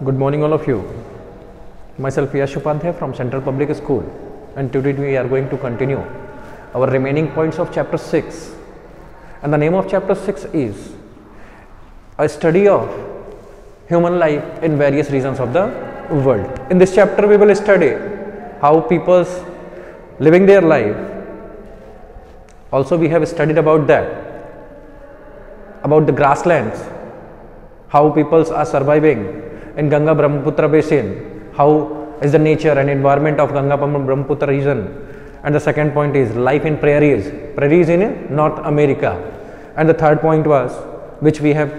Good morning all of you. Myself Yash Upadhyay from Central Public School, and today we are going to continue our remaining points of chapter 6, and the name of chapter 6 is a study of human life in various regions of the world. In this chapter we will study how people's living their life. Also we have studied about the grasslands, how peoples are surviving in Ganga Brahmaputra basin, how is the nature and environment of Ganga Brahmaputra region, and the second point is life in prairies in North America, and the third point was, which we have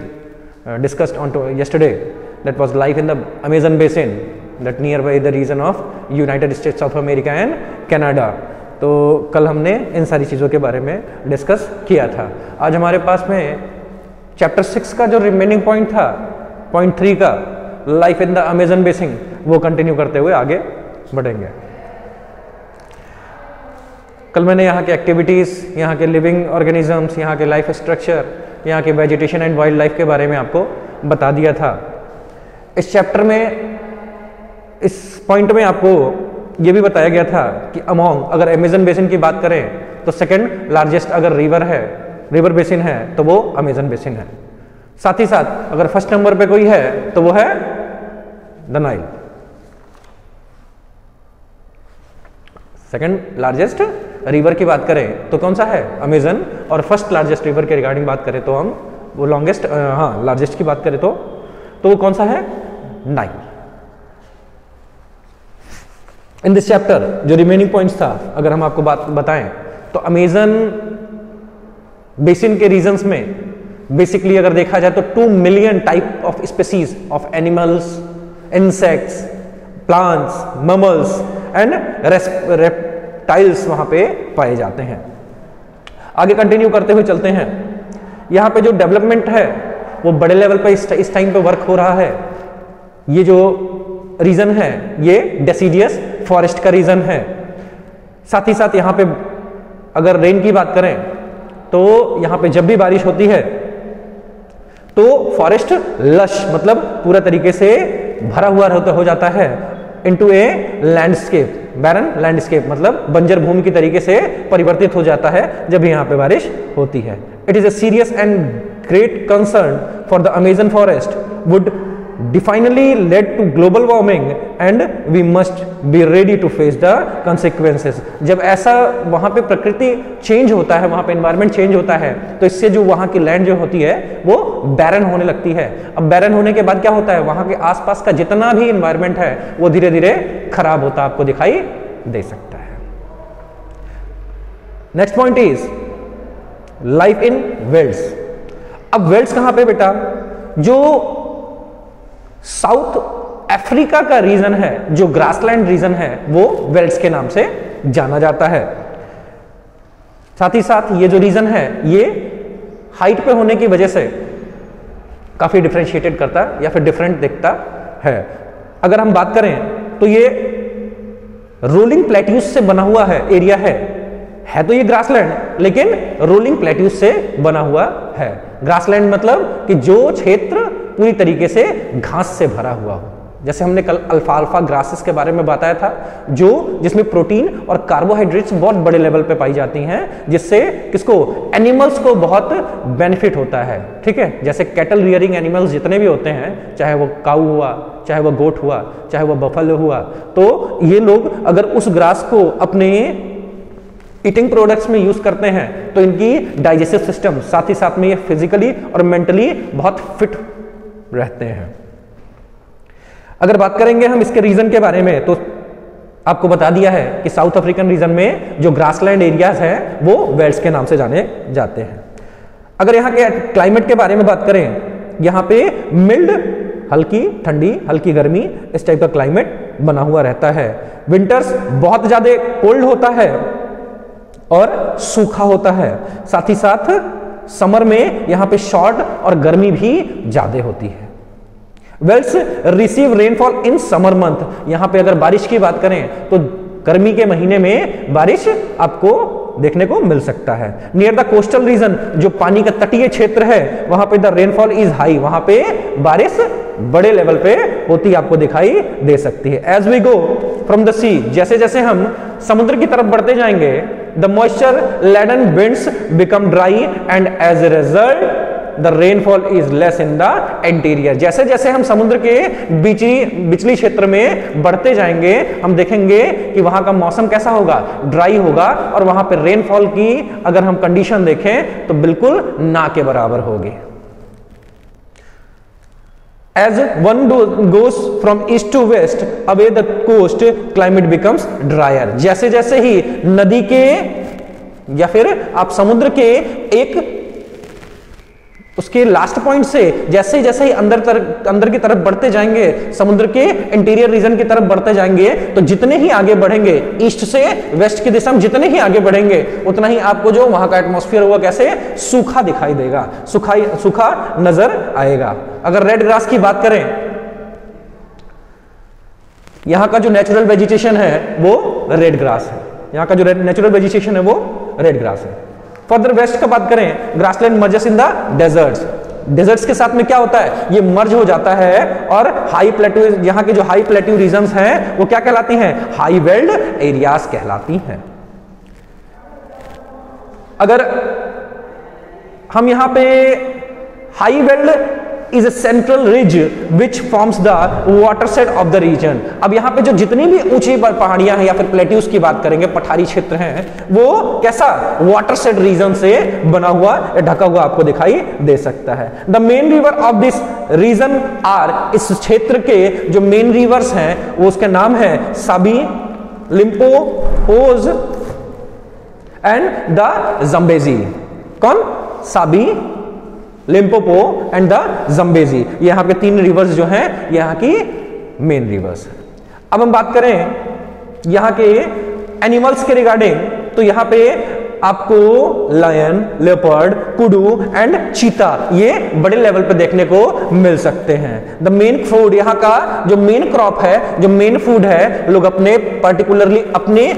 discussed on yesterday, that was life in the Amazon basin, that nearby the region of United States of America and Canada. तो कल हमने इन सारी चीज़ों के बारे में discuss किया था. आज हमारे पास में चैप्टर 6 का जो रिमेनिंग पॉइंट था, पॉइंट 3 का life in the Amazon basin, वो कंटिन्यू करते हुए आगे बढ़ेंगे. कल मैंने यहाँ के एक्टिविटीज़, यहाँ के लिविंग ऑर्गेनिजम्स, यहाँ के लाइफ स्ट्रक्चर, यहाँ के वेजिटेशन एंड वाइल्ड लाइफ के बारे में आपको बता दिया था. इस चैप्टर में, इस पॉइंट में आपको ये भी बताया गया था कि अमोंग, अगर अमेजन बेसिन की बात करें तो सेकंड लार्जेस्ट अगर रिवर बेसिन है तो वो अमेजन बेसिन है. साथ ही साथ अगर फर्स्ट नंबर पे कोई है तो वो है the Nile. Second largest river की बात करें तो कौन सा है, अमेजन. और फर्स्ट लार्जेस्ट रिवर के रिगार्डिंग बात करें तो हम वो लार्जेस्ट की बात करें तो वो कौन सा है, नाइल. इन दिस चैप्टर जो रिमेनिंग पॉइंट्स था, अगर हम आपको बात बताएं तो अमेजन बेसिन के रीजन्स में बेसिकली अगर देखा जाए तो 2 million type of species of animals, insects, plants, mammals and reptiles वहां पे पाए जाते हैं. आगे कंटिन्यू करते हुए चलते हैं. यहाँ पे जो डेवलपमेंट है वो बड़े लेवल पे इस टाइम पे वर्क हो रहा है. ये जो रीजन है ये डेसिडियस फॉरेस्ट का रीजन है. साथ ही साथ यहाँ पे अगर रेन की बात करें तो यहाँ पे जब भी बारिश होती है तो फॉरेस्ट लश, मतलब पूरा तरीके से भरा हुआ हो जाता है इनटू ए लैंडस्केप, बैरन लैंडस्केप, मतलब बंजर भूमि की तरीके से परिवर्तित हो जाता है जब भी यहाँ पे बारिश होती है. It is a serious and great concern for the Amazon forest would definitely led to global warming and we must be ready to face the consequences. जब ऐसा वहाँ पे प्रकृति चेंज होता है, वहाँ पे एनवायरनमेंट चेंज होता है तो इससे जो वहाँ की लैंड जो होती है वो बैरन होने लगती है. अब बैरन होने के बाद क्या होता है, वहाँ के आसपास का जितना भी एनवायरनमेंट है वो धीरे धीरे खराब होता आपको दिखाई दे सकता है. Next point is life in welds. अब वेल्ड्स कहाँ पे बेटा, जो साउथ अफ्रीका का रीजन है, जो ग्रासलैंड रीजन है, वो वेल्ड्स के नाम से जाना जाता है. साथ ही साथ ये जो रीजन है ये हाइट पे होने की वजह से काफी डिफरेंशिएटेड करता या फिर डिफरेंट दिखता है. अगर हम बात करें तो ये रोलिंग प्लेट्यूज से बना हुआ है एरिया है तो ये ग्रासलैंड, लेकिन रोलिंग प्लेट्यूज से बना हुआ है. ग्रासलैंड मतलब कि जो क्षेत्र पूरी तरीके से घास से भरा हुआ हो. जैसे हमने कल अल्फाल्फा ग्रासेस के बारे में बताया था, जिसमें प्रोटीन और कार्बोहाइड्रेट्स बहुत बड़े लेवल पे पाई जाती हैं, जिससे किसको, एनिमल्स को बहुत बेनिफिट होता है. ठीक है, जैसे कैटल रियरिंग एनिमल्स जितने भी होते हैं, चाहे वो काऊ हुआ, चाहे वो गोट हुआ, चाहे वो बफेलो हुआ, तो ये लोग अगर उस ग्रास को अपने ईटिंग प्रोडक्ट्स में यूज करते हैं तो इनकी डाइजेस्टिव सिस्टम, साथ ही साथ में ये फिजिकली और मेंटली बहुत फिट रहते हैं. अगर बात करेंगे हम इसके रीजन के बारे में तो आपको बता दिया है कि साउथ अफ्रीकन रीजन में जो ग्रासलैंड एरियाज हैं वो वेल्ड्स के नाम से जाने जाते हैं. अगर यहाँ के क्लाइमेट के बारे में बात करें, यहाँ पे मिल्ड, हल्की ठंडी, हल्की गर्मी, इस टाइप का क्लाइमेट बना हुआ रहता है. विंटर्स बहुत ज्यादा कोल्ड होता है और सूखा होता है. साथ ही साथ समर में यहाँ पे शॉर्ट और गर्मी भी ज्यादा होती है. Welds receive rainfall in summer month. यहाँ पे अगर बारिश की बात करें तो गर्मी के महीने में बारिश आपको देखने को मिल सकता है. नियर द कोस्टल रीजन, जो पानी का तटीय क्षेत्र है, वहां पे द रेनफॉल इज हाई, वहां पे बारिश बड़े लेवल पे होती आपको दिखाई दे सकती है। As we go from the sea, जैसे जैसे हम समुद्र की तरफ बढ़ते जाएंगे, the moisture laden winds become dry and as a result the rainfall is less in the interior. जैसे जैसे हम समुद्र के बिचली क्षेत्र में बढ़ते जाएंगे, हम देखेंगे कि वहां का मौसम कैसा होगा, ड्राई होगा, और वहां पर रेनफॉल की अगर हम कंडीशन देखें तो बिल्कुल ना के बराबर होगी। As one goes from east to west, away the coast climate becomes drier. जैसे जैसे ही नदी के या फिर आप समुद्र के एक उसके लास्ट पॉइंट से जैसे जैसे ही अंदर की तरफ बढ़ते जाएंगे, समुद्र के इंटीरियर रीजन की तरफ बढ़ते जाएंगे, तो जितने ही आगे बढ़ेंगे, ईस्ट से वेस्ट की दिशा में जितने ही आगे बढ़ेंगे, उतना ही आपको जो वहां का एटमॉस्फेयर होगा कैसे सूखा दिखाई देगा, सूखा नजर आएगा। अगर रेड ग्रास की बात करें, यहां का जो नेचुरल वेजिटेशन है वो रेड ग्रास है, यहां का जो नेचुरल वेजिटेशन है वो रेड ग्रास है। फर्दर वेस्ट का बात करें, grassland merges in the deserts. Deserts के साथ में क्या होता है, ये मर्ज हो जाता है, और हाई प्लेट्यू, यहां के जो हाई प्लेट्यू रीजन्स हैं वो क्या कहलाती हैं, हाई वेल्ड एरियाज कहलाती हैं। अगर हम यहां पे Highveld is a central ridge which forms the watershed of the region. अब यहां पे जो जितनी भी ऊंची पहाड़ियां हैं या फिर प्लेट्यूज की बात करेंगे, पठारी क्षेत्र हैं, वो कैसा वाटरशेड रीजन से बना हुआ या ढका हुआ आपको दिखाई दे सकता है। The main river of this region are, इस क्षेत्र के जो मेन रिवर्स हैं वो उसके नाम है साबी, लिम्पोपोज एंड द जम्बेजी। कौन, Sabi, Limpopo and the Zambezi, यहाँ पे तीन रिवर्स जो हैं यहाँ की मेन रिवर्स है। अब हम बात करें यहाँ के एनिमल्स के रिगार्डिंग, तो यहाँ पे आपको लायन, लेपर्ड, कुडू एंड चीता ये बड़े लेवल पे देखने को मिल सकते हैं। द मेन फूड, यहाँ का जो मेन क्रॉप है, जो मेन फूड है, लोग अपने पर्टिकुलरली अपने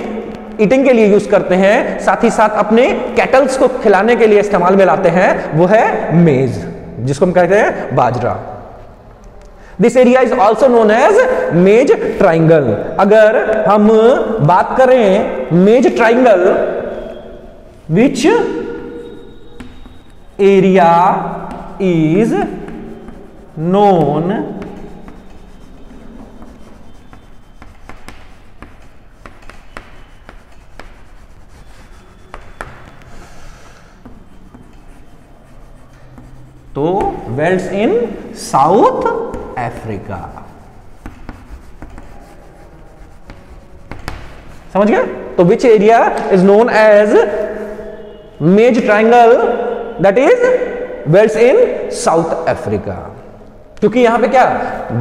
ईटिंग के लिए यूज करते हैं, साथ ही साथ अपने कैटल्स को खिलाने के लिए इस्तेमाल में लाते हैं, वो है मेज, जिसको हम कहते हैं बाजरा। This area is also known as maize triangle. अगर हम बात करें maize triangle, which area is known तो वेल्स इन साउथ अफ्रीका। समझ गए? तो which area is known as maize triangle, that is Wales in South Africa, क्योंकि यहां पे क्या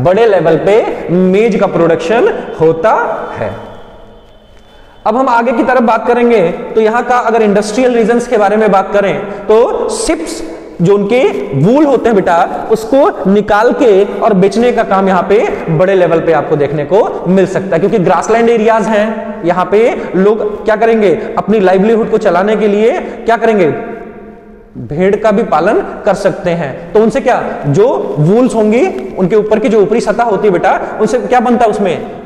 बड़े लेवल पे मेज का प्रोडक्शन होता है। अब हम आगे की तरफ बात करेंगे, तो यहां का अगर इंडस्ट्रियल रीजन्स के बारे में बात करें, तो शिप्स जो उनके वूल होते हैं बेटा, उसको निकाल के और बेचने का काम यहाँ पे बड़े लेवल पे आपको देखने को मिल सकता है, क्योंकि ग्रासलैंड एरियाज हैं, यहाँ पे लोग क्या करेंगे, अपनी लाइवलीहुड को चलाने के लिए क्या करेंगे, भेड़ का भी पालन कर सकते हैं। तो उनसे क्या, जो वूल्स होंगी, उनके ऊपर की जो ऊपरी सतह होती है बेटा, उनसे क्या बनता है, उसमें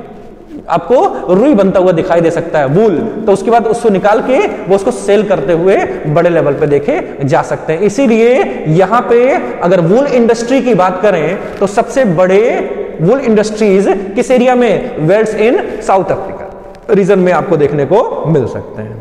आपको रुई बनता हुआ दिखाई दे सकता है, वूल। तो उसके बाद उसको निकाल के वो उसको सेल करते हुए बड़े लेवल पे देखे जा सकते हैं। इसीलिए यहां पे अगर वूल इंडस्ट्री की बात करें, तो सबसे बड़े वूल इंडस्ट्रीज किस एरिया में, Wales in South Africa region में आपको देखने को मिल सकते हैं।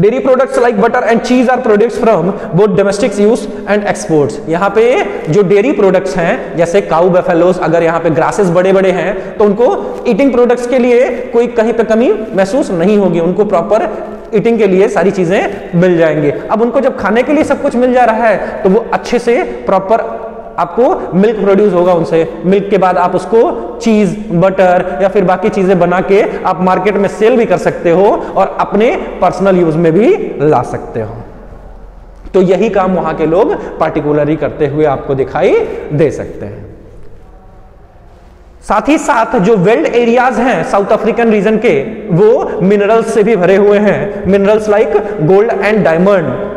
Dairy products like butter and cheese are products from both domestic use and exports. यहाँ पे जो डेयरी प्रोडक्ट्स हैं, जैसे काऊ, बेफेलोस, अगर यहाँ पे ग्रासेस बड़े बड़े हैं, तो उनको ईटिंग प्रोडक्ट्स के लिए कोई कहीं पे कमी महसूस नहीं होगी, उनको प्रॉपर ईटिंग के लिए सारी चीजें मिल जाएंगी। अब उनको जब खाने के लिए सब कुछ मिल जा रहा है, तो वो अच्छे से प्रॉपर आपको मिल्क प्रोड्यूस होगा उनसे। मिल्क के बाद आप उसको चीज, बटर या फिर बाकी चीजें बना के आप मार्केट में सेल भी कर सकते हो और अपने पर्सनल यूज में भी ला सकते हो। तो यही काम वहां के लोग पार्टिकुलरली करते हुए आपको दिखाई दे सकते हैं। साथ ही साथ जो वेल्ड एरियाज हैं साउथ अफ्रीकन रीजन के, वो मिनरल्स से भी भरे हुए हैं, minerals like gold and diamond.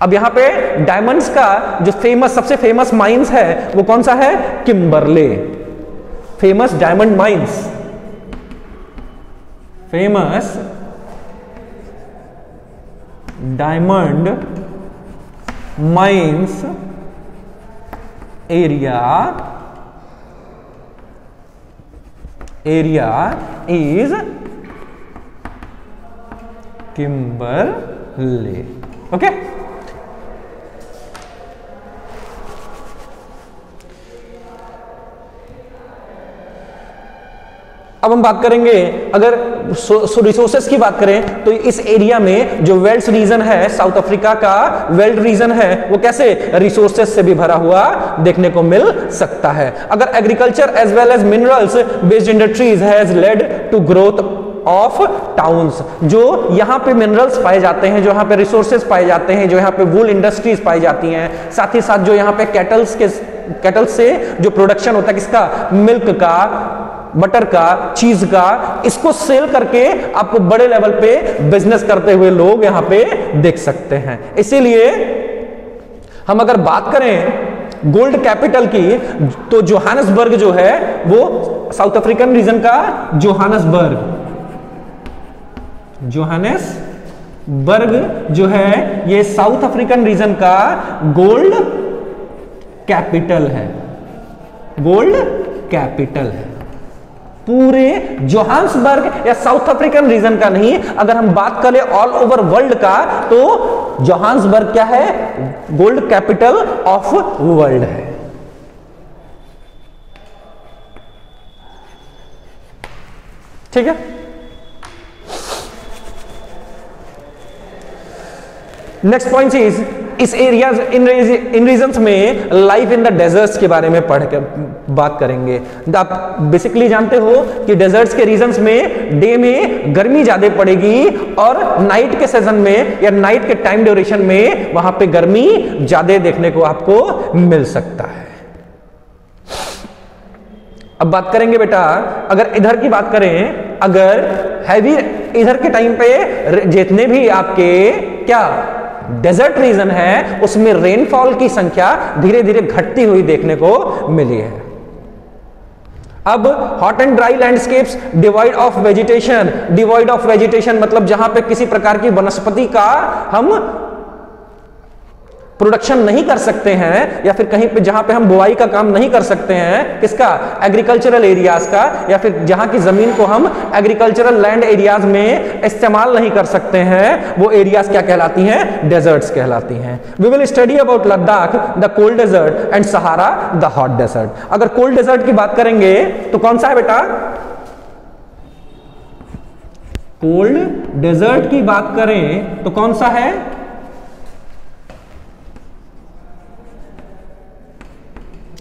अब यहां पे डायमंड्स का जो सबसे फेमस माइंस है वो कौन सा है? Kimberley. Famous diamond mines, famous diamond mines area is Kimberley. Okay, अब हम बात करेंगे, अगर रिसोर्सेस की बात करें तो इस एरिया में जो वेल्स रीजन है, साउथ अफ्रीका का वेल्ट रीजन है, वो कैसे रिसोर्सेस से भी भरा हुआ देखने को मिल सकता है। अगर agriculture as well as minerals based industries has led to growth of towns, जो यहां पे मिनरल्स पाए जाते हैं, जो यहां पे रिसोर्सेस पाए जाते हैं, जो यहां पे वूल इंडस्ट्रीज पाई जाती हैं, साथ ही साथ जो यहां पे कैटल से जो प्रोडक्शन होता है किसका? मिल्क का, बटर का, चीज का, इसको सेल करके आपको बड़े लेवल पे बिजनेस करते हुए लोग यहां पे देख सकते हैं। इसीलिए हम अगर बात करें गोल्ड कैपिटल की तो जोहानसबर्ग जो है वो साउथ अफ्रीकन रीजन का जोहानसबर्ग जो है ये साउथ अफ्रीकन रीजन का गोल्ड कैपिटल है। गोल्ड कैपिटल है पूरे जोहान्सबर्ग या साउथ अफ्रीकन रीजन का नहीं, अगर हम बात करें ऑल ओवर वर्ल्ड का तो जोहान्सबर्ग क्या है? गोल्ड कैपिटल ऑफ वर्ल्ड है। ठीक है, नेक्स्ट पॉइंट इज इस एरियाज इन रीजन्स में लाइफ इन द डेजर्ट्स के बारे में पढ़ कर बात करेंगे। आप बेसिकली जानते हो कि डेजर्ट्स के रीजन्स में डे में गर्मी ज्यादा पड़ेगी और नाइट के सीजन में या नाइट के टाइम ड्यूरेशन में वहां पे गर्मी ज्यादा देखने को आपको मिल सकता है। अब बात करेंगे बेटा, अगर इधर की बात करें, अगर हैवी इधर के टाइम पे जितने भी आपके क्या डेजर्ट रीजन है उसमें रेनफॉल की संख्या धीरे धीरे घटती हुई देखने को मिली है। अब hot and dry landscapes divide of vegetation मतलब जहां पे किसी प्रकार की वनस्पति का हम प्रोडक्शन नहीं कर सकते हैं या फिर कहीं पे जहां पे हम बुआई का काम नहीं कर सकते हैं, किसका? एग्रीकल्चरल एरियाज का, या फिर जहां की जमीन को हम एग्रीकल्चरल लैंड एरियाज में इस्तेमाल नहीं कर सकते हैं, वो एरियाज क्या कहलाती हैं? डेजर्ट्स कहलाती हैं। We will study about Ladakh the cold desert and Sahara the hot desert. अगर कोल्ड डेजर्ट की बात करेंगे तो कौन सा है बेटा? कोल्ड डेजर्ट की बात करें तो कौन सा है?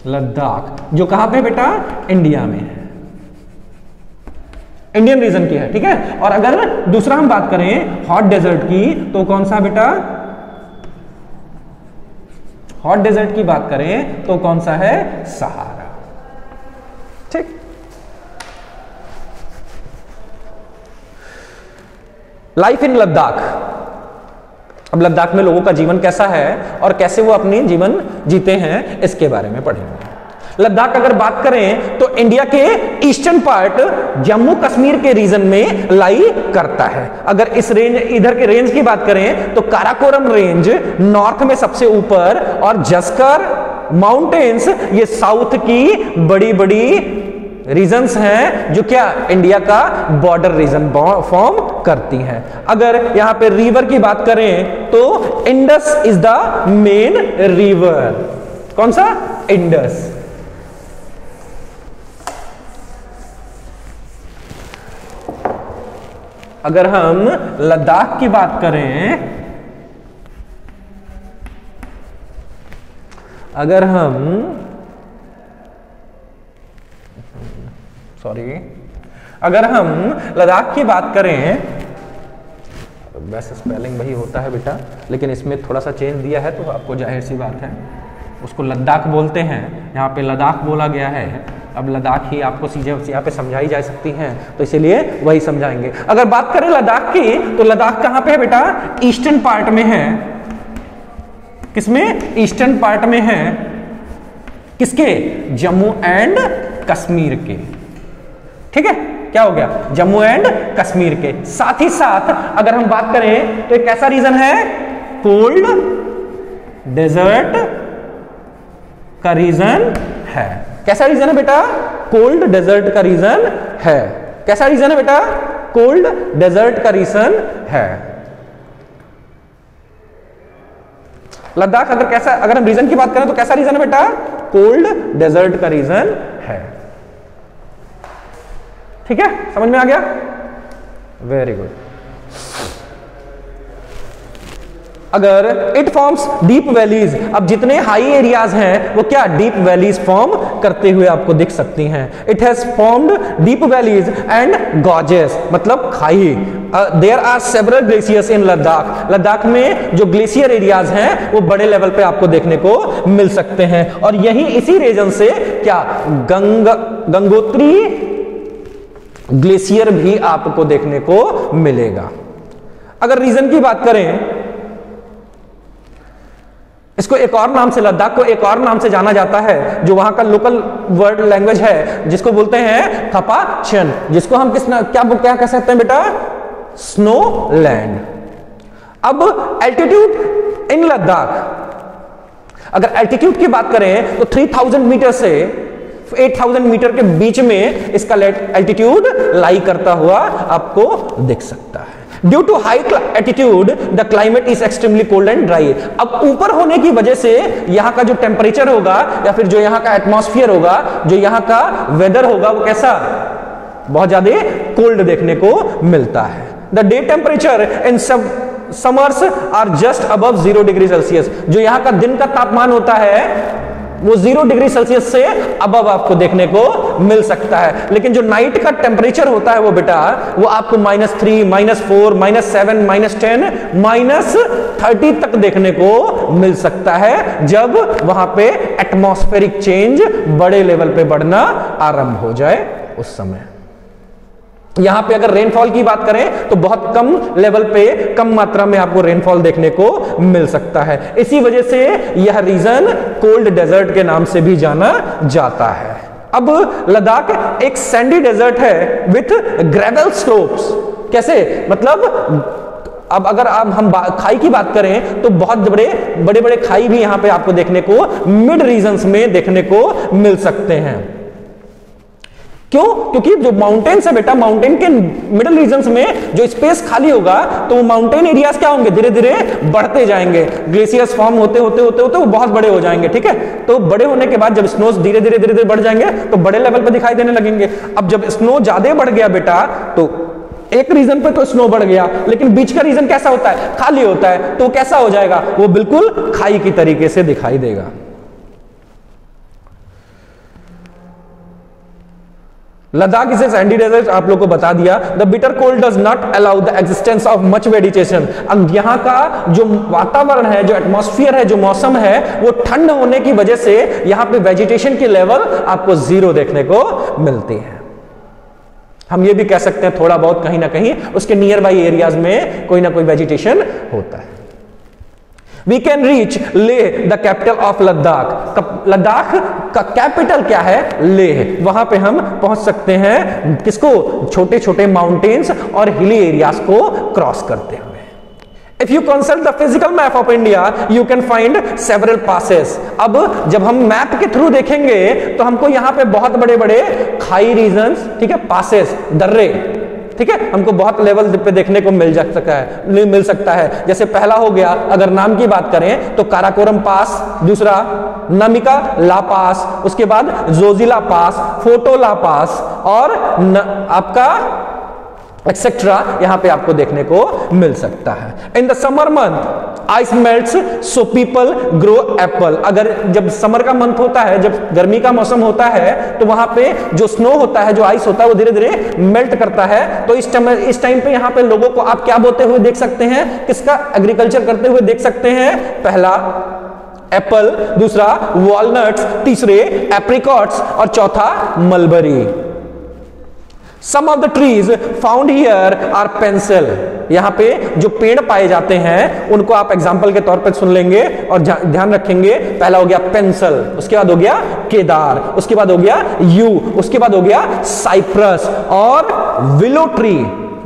लद्दाख, जो कहां पे बेटा? इंडिया में है, इंडियन रीजन की है। ठीक है, और अगर दूसरा हम बात करें हॉट डेजर्ट की तो कौन सा बेटा? हॉट डेजर्ट की बात करें तो कौन सा है? सहारा। ठीक, लाइफ इन लद्दाख। अब लद्दाख में लोगों का जीवन कैसा है और कैसे वो अपनी जीवन जीते हैं इसके बारे में पढ़ेंगे। लद्दाख अगर बात करें तो इंडिया के ईस्टर्न पार्ट जम्मू कश्मीर के रीजन में लाई करता है। अगर इस रेंज इधर के रेंज की बात करें तो काराकोरम रेंज नॉर्थ में सबसे ऊपर और जस्कर माउंटेन्स ये साउथ की बड़ी बड़ी रीजन्स हैं जो क्या? इंडिया का बॉर्डर रीजन फॉर्म करती हैं। अगर यहां पे रिवर की बात करें तो Indus is the main river. कौन सा? इंडस। अगर हम लद्दाख की बात करें, अगर हम लद्दाख की बात करें, वैसे स्पेलिंग वही होता है बेटा, लेकिन इसमें थोड़ा सा चेंज दिया है तो आपको जाहिर सी बात है उसको लद्दाख बोलते हैं, यहाँ पे लद्दाख बोला गया है। अब लद्दाख ही आपको चीजें यहाँ पे समझाई जा सकती हैं तो इसीलिए वही समझाएंगे। अगर बात करें लद्दाख की तो लद्दाख कहाँ पे है बेटा? ईस्टर्न पार्ट में है। किसमें? ईस्टर्न पार्ट में है। किसके? जम्मू एंड कश्मीर के। ठीक है, क्या हो गया? जम्मू एंड कश्मीर के। साथ ही साथ अगर हम बात करें तो एक ऐसा रीजन है कोल्ड डेजर्ट का रीजन है। कैसा रीजन है बेटा? कोल्ड डेजर्ट का रीजन है। कैसा रीजन है बेटा? कोल्ड डेजर्ट का रीजन है। लद्दाख अगर हम रीजन की बात करें तो कैसा रीजन है बेटा? कोल्ड डेजर्ट का रीजन है। ठीक है, समझ में आ गया? Very good. अगर इट फॉर्म्स डीप वैलीज, अब जितने हाई एरियाज हैं वो क्या डीप वैलीज फॉर्म करते हुए आपको दिख सकती हैं। It has formed deep valleys and gorges, मतलब खाई। देयर आर सेवरल ग्लेशियर्स इन लद्दाख। लद्दाख में जो ग्लेशियर एरियाज हैं वो बड़े लेवल पे आपको देखने को मिल सकते हैं। और यही इसी रीजन से क्या गंगोत्री ग्लेशियर भी आपको देखने को मिलेगा। अगर रीजन की बात करें, इसको एक और नाम से, लद्दाख को एक और नाम से जाना जाता है जो वहां का लोकल वर्ड लैंग्वेज है, जिसको बोलते हैं थपाचन, जिसको हम क्या कह सकते हैं बेटा? Snow land. अब एल्टीट्यूड इन लद्दाख, अगर एल्टीट्यूड की बात करें तो 3000 मीटर से 8000 मीटर के बीच में इसका एल्टीट्यूड लाई करता हुआ आपको दिख सकता है। Due to high altitude the climate is extremely cold and dry. अब ऊपर होने की वजह से यहां का जो टेम्परेचर होगा या फिर जो यहां का एटमॉस्फेयर होगा, जो यहां का वेदर होगा, वो कैसा? बहुत ज्यादा कोल्ड देखने को मिलता है। The day temperature in summers are just above 0 degree Celsius. जो यहां का दिन का तापमान होता है वो 0 डिग्री सेल्सियस से अबव आपको देखने को मिल सकता है। लेकिन जो नाइट का टेम्परेचर होता है वो बेटा, वो आपको -3, -4, -7, -10, -30 तक देखने को मिल सकता है, जब वहां पे एटमॉस्फेरिक चेंज बड़े लेवल पे बढ़ना आरंभ हो जाए उस समय। यहां पे अगर रेनफॉल की बात करें तो बहुत कम लेवल पे, कम मात्रा में आपको रेनफॉल देखने को मिल सकता है। इसी वजह से यह रीजन कोल्ड डेजर्ट के नाम से भी जाना जाता है। अब लद्दाख एक सैंडी डेजर्ट है विथ ग्रेवल स्लोप्स। कैसे? मतलब अब अगर हम खाई की बात करें तो बहुत बड़े बड़े खाई भी यहां पे आपको देखने को मिड रीजन्स में देखने को मिल सकते हैं। क्यों? क्योंकि जो माउंटेन्स है बेटा, माउंटेन के मिडिल रीजन्स में जो स्पेस खाली होगा तो वो माउंटेन एरियाज क्या होंगे? धीरे धीरे बढ़ते जाएंगे। ग्लेशियर्स फॉर्म होते होते होते होते वो बहुत बड़े हो जाएंगे। ठीक है, तो बड़े होने के बाद जब स्नोज धीरे धीरे बढ़ जाएंगे तो बड़े लेवल पे दिखाई देने लगेंगे। अब जब स्नो ज्यादा बढ़ गया बेटा, तो एक रीजन पे तो स्नो बढ़ गया, लेकिन बीच का रीजन कैसा होता है? खाली होता है। तो कैसा हो जाएगा? वो बिल्कुल खाई की तरीके से दिखाई देगा। Ladakh is a sandy desert, आप लोग को बता दिया। The bitter cold does not allow the existence of much vegetation. अब यहाँ का जो वातावरण है, जो एटमॉस्फेयर है, जो मौसम है, वो ठंड होने की वजह से यहाँ पे वेजिटेशन की लेवल आपको 0 देखने को मिलती है। हम ये भी कह सकते हैं थोड़ा बहुत कहीं ना कहीं उसके नियर बाई एरियाज में कोई ना कोई वेजिटेशन होता है। We can reach Leh, the capital of Ladakh. Ladakh का कैपिटल क्या है? लेह। वहां पे हम पहुंच सकते हैं किसको? छोटे छोटे माउंटेन्स और हिली एरियाज को क्रॉस करते हुए। If you consult the physical map of India, you can find several passes। अब जब हम मैप के थ्रू देखेंगे तो हमको यहाँ पे बहुत बड़े बड़े खाई रीजन्स, ठीक है, पासेस, दर्रे, ठीक है, हमको बहुत लेवल पे देखने को मिल सकता है। जैसे पहला हो गया, अगर नाम की बात करें तो काराकोरम पास, दूसरा नमिका ला पास, उसके बाद जोजिला पास, फोटोला पास और आपका एक्सेट्रा यहां पे आपको देखने को मिल सकता है। In the summer month ice melts so people grow Apple. अगर जब समर का मंथ होता है, जब गर्मी का मौसम होता है, तो वहां पे जो स्नो होता है, जो आइस होता है, वो धीरे धीरे मेल्ट करता है। तो इस टाइम पे यहाँ पे लोगों को आप क्या बोते हुए देख सकते हैं? किसका एग्रीकल्चर करते हुए देख सकते हैं? पहला एप्पल, दूसरा वॉलनट्स, तीसरे एप्रिकॉट्स और चौथा mulberry. Some of the trees found here are pencil. यहां पे जो पेड़ पाए जाते हैं उनको आप एग्जाम्पल के तौर पे सुन लेंगे और ध्यान रखेंगे। पहला हो गया पेंसिल, उसके बाद हो गया केदार, उसके बाद हो गया यू, उसके बाद हो गया साइप्रस और विलो ट्री।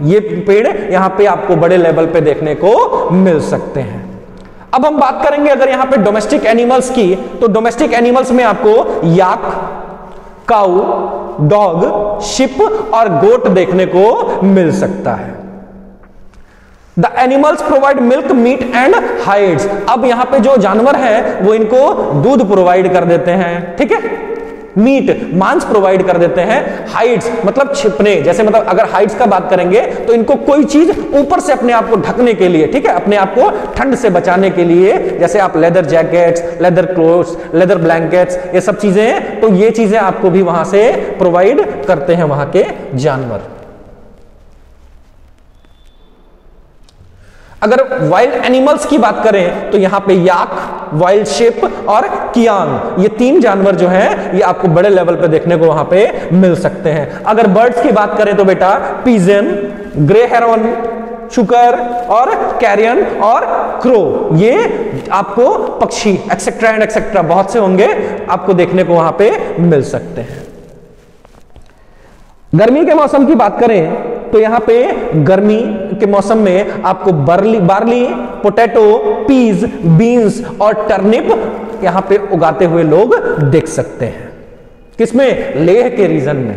ये पेड़ यहां पे आपको बड़े लेवल पे देखने को मिल सकते हैं। अब हम बात करेंगे अगर यहां पे डोमेस्टिक एनिमल्स की, तो डोमेस्टिक एनिमल्स में आपको याक, काऊ, डॉग, शिप और गोट देखने को मिल सकता है। The animals provide milk, meat and hides. अब यहां पे जो जानवर है वो इनको दूध प्रोवाइड कर देते हैं, ठीक है, मीट मांस प्रोवाइड कर देते हैं, हाइड्स मतलब छिपने, जैसे मतलब अगर हाइड्स का बात करेंगे तो इनको कोई चीज ऊपर से अपने आप को ढकने के लिए, ठीक है, अपने आप को ठंड से बचाने के लिए, जैसे आप leather jackets, leather clothes, leather blankets, ये सब चीजें, तो ये चीजें आपको भी वहां से प्रोवाइड करते हैं वहां के जानवर। अगर वाइल्ड एनिमल्स की बात करें तो यहां पे याक, वाइल्ड शिप और कियांग, ये तीन जानवर जो हैं ये आपको बड़े लेवल पे देखने को वहां पे मिल सकते हैं। अगर बर्ड्स की बात करें तो बेटा पिजन, ग्रे हेरन, चुकर और कैरियन और क्रो, ये आपको पक्षी एक्सेट्रा एंड एक्सेट्रा बहुत से होंगे, आपको देखने को वहां पे मिल सकते हैं। गर्मी के मौसम की बात करें तो यहां पे गर्मी के मौसम में आपको बार्ली, पोटैटो, पीज, बीन्स और टर्निप यहां पे उगाते हुए लोग देख सकते हैं। किसमें? लेह के रीजन में।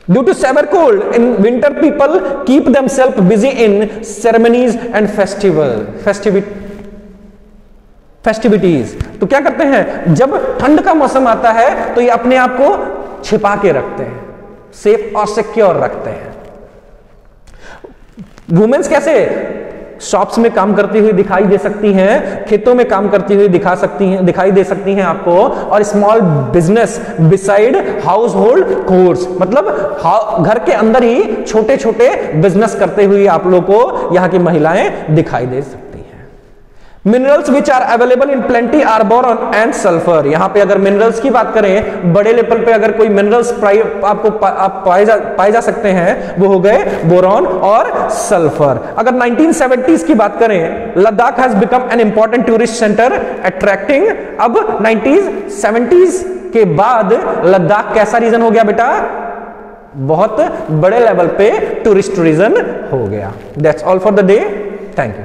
Due to severe cold in winter people keep themselves busy in ceremonies and festivities. तो क्या करते हैं, जब ठंड का मौसम आता है तो ये अपने आप को छिपा के रखते हैं, सेफ और सिक्योर रखते हैं। वुमेन्स कैसे? शॉप्स में काम करती हुई दिखाई दे सकती हैं, खेतों में काम करती हुई दिखाई दे सकती हैं आपको, और small business beside house hold course, मतलब घर के अंदर ही छोटे छोटे बिजनेस करते हुए आप लोग को यहाँ की महिलाएं दिखाई दे सकती हैं। Minerals which are available in plenty are boron and sulphur. यहां पे अगर मिनरल्स की बात करें, बड़े लेवल पे अगर कोई मिनरल्स आपको पाए जा सकते हैं, वो हो गए बोरॉन और सल्फर। अगर 1970s की बात करें, Ladakh has become an important tourist centre attracting. अब 1970s के बाद लद्दाख कैसा रीजन हो गया बेटा? बहुत बड़े लेवल पे टूरिस्ट रीजन हो गया। That's all for the day. Thank you.